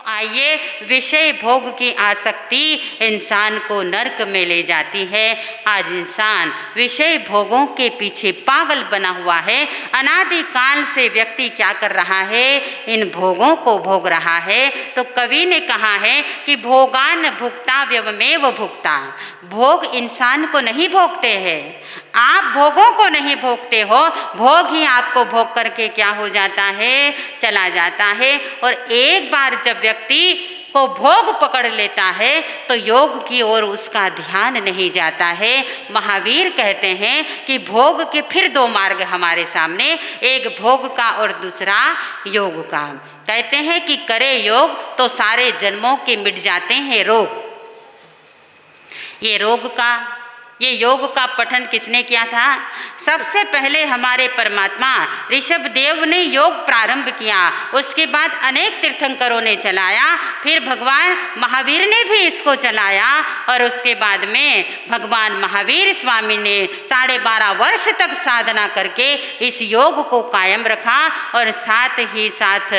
आइए, विषय भोग की आसक्ति इंसान को नरक में ले जाती है। आज इंसान विषय भोगों के पीछे पागल बना हुआ है। अनादिकाल से व्यक्ति क्या कर रहा है? इन भोगों को भोग रहा है। तो कवि ने कहा है कि भोगान भुक्ता व्यवमेव भुक्ता। भोग इंसान को नहीं भोगते हैं, आप भोगों को नहीं भोगते हो, भोग ही आपको भोग करके क्या हो जाता है? चला जाता है। और एक बार जब व्यक्ति को भोग पकड़ लेता है तो योग की ओर उसका ध्यान नहीं जाता है। महावीर कहते हैं कि भोग के फिर दो मार्ग हमारे सामने, एक भोग का और दूसरा योग का। कहते हैं कि करे योग तो सारे जन्मों के मिट जाते हैं रोग। ये योग का पठन किसने किया था? सबसे पहले हमारे परमात्मा ऋषभ देव ने योग प्रारंभ किया, उसके बाद अनेक तीर्थंकरों ने चलाया, फिर भगवान महावीर ने भी इसको चलाया और उसके बाद में भगवान महावीर स्वामी ने 12.5 वर्ष तक साधना करके इस योग को कायम रखा। और साथ ही साथ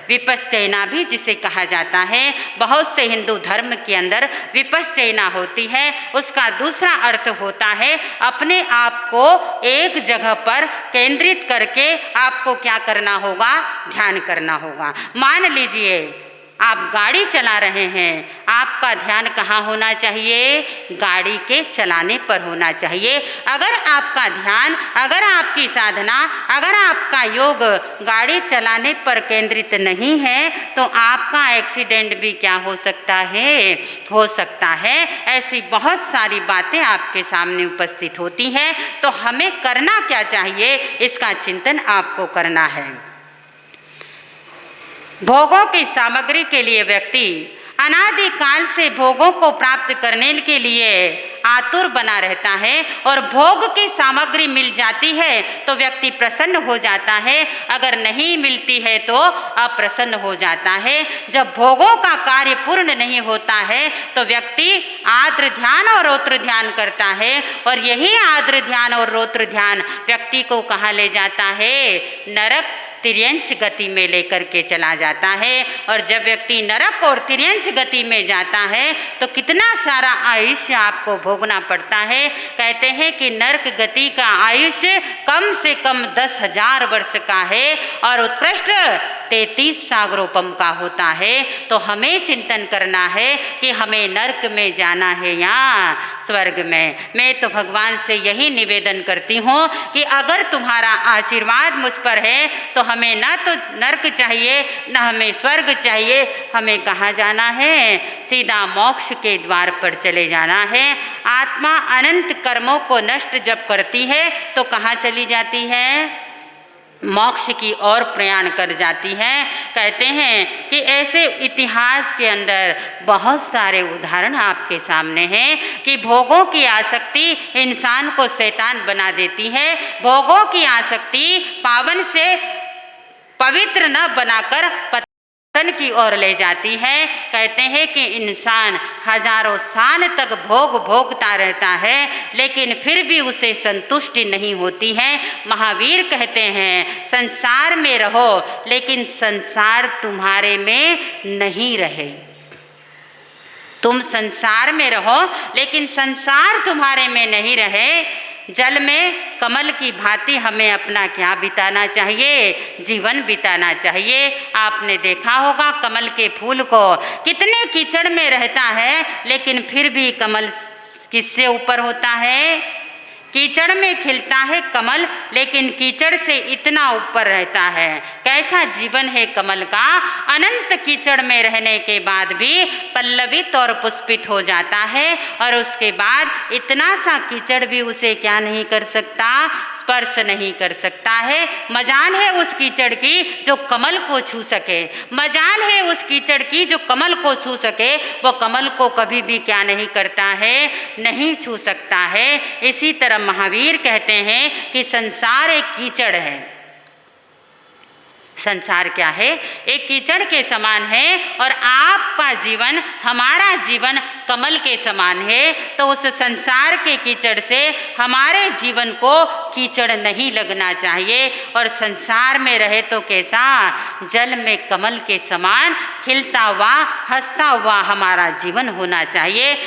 विपश्चैना भी जिसे कहा जाता है, बहुत से हिंदू धर्म के अंदर विपश्चैना होती है, उसका दूसरा अर्थ होता है अपने आप को एक जगह पर केंद्रित करके आपको क्या करना होगा? ध्यान करना होगा। मान लीजिए आप गाड़ी चला रहे हैं, आपका ध्यान कहाँ होना चाहिए? गाड़ी के चलाने पर होना चाहिए। अगर आपका ध्यान, अगर आपकी साधना, अगर आपका योग गाड़ी चलाने पर केंद्रित नहीं है तो आपका एक्सीडेंट भी क्या हो सकता है? हो सकता है। ऐसी बहुत सारी बातें आपके सामने उपस्थित होती हैं। तो हमें करना क्या चाहिए? इसका चिंतन आपको करना है। भोगों की सामग्री के लिए व्यक्ति अनादिकाल से भोगों को प्राप्त करने के लिए आतुर बना रहता है, और भोग की सामग्री मिल जाती है तो व्यक्ति प्रसन्न हो जाता है, अगर नहीं मिलती है तो अप्रसन्न हो जाता है। जब भोगों का कार्य पूर्ण नहीं होता है तो व्यक्ति आर्द्र ध्यान और रौद्र ध्यान करता है, और यही आर्द्र ध्यान और रौद्र ध्यान व्यक्ति को कहाँ ले जाता है? नरक तिर्यंच गति में लेकर के चला जाता है। और जब व्यक्ति नरक और तिर्यंच गति में जाता है तो कितना सारा आयुष्य आपको भोगना पड़ता है। कहते हैं कि नरक गति का आयुष्य कम से कम 10,000 वर्ष का है और उत्कृष्ट 33 सागरोपम का होता है। तो हमें चिंतन करना है कि हमें नरक में जाना है या स्वर्ग में। मैं तो भगवान से यही निवेदन करती हूँ कि अगर तुम्हारा आशीर्वाद मुझ पर है तो हमें न तो नरक चाहिए, न हमें स्वर्ग चाहिए, हमें कहाँ जाना है? सीधा मोक्ष के द्वार पर चले जाना है। आत्मा अनंत कर्मों को नष्ट जब करती है तो कहाँ चली जाती है? मोक्ष की ओर प्रयाण कर जाती है। कहते हैं कि ऐसे इतिहास के अंदर बहुत सारे उदाहरण आपके सामने हैं कि भोगों की आसक्ति इंसान को शैतान बना देती है। भोगों की आसक्ति पावन से पवित्र न बनाकर पतन की ओर ले जाती है। कहते हैं कि इंसान हजारों साल तक भोग भोगता रहता है लेकिन फिर भी उसे संतुष्टि नहीं होती है। महावीर कहते हैं संसार में रहो लेकिन संसार तुम्हारे में नहीं रहे। तुम संसार में रहो लेकिन संसार तुम्हारे में नहीं रहे। जल में कमल की भांति हमें अपना क्या बिताना चाहिए? जीवन बिताना चाहिए। आपने देखा होगा कमल के फूल को, कितने कीचड़ में रहता है लेकिन फिर भी कमल किससे ऊपर होता है? कीचड़ में खिलता है कमल लेकिन कीचड़ से इतना ऊपर रहता है। कैसा जीवन है कमल का? अनंत कीचड़ में रहने के बाद भी पल्लवित और पुष्पित हो जाता है, और उसके बाद इतना सा कीचड़ भी उसे क्या नहीं कर सकता? स्पर्श नहीं कर सकता है। मजाल है उस कीचड़ की जो कमल को छू सके, मजाल है उस कीचड़ की जो कमल को छू सके। वो कमल को कभी भी क्या नहीं करता है? नहीं छू सकता है। इसी तरह महावीर कहते हैं कि संसार एक कीचड़ है, संसार क्या है? एक कीचड़ के समान है और आपका जीवन, हमारा जीवन कमल के समान है। तो उस संसार के कीचड़ से हमारे जीवन को कीचड़ नहीं लगना चाहिए। और संसार में रहे तो कैसा? जल में कमल के समान खिलता हुआ, हंसता हुआ हमारा जीवन होना चाहिए।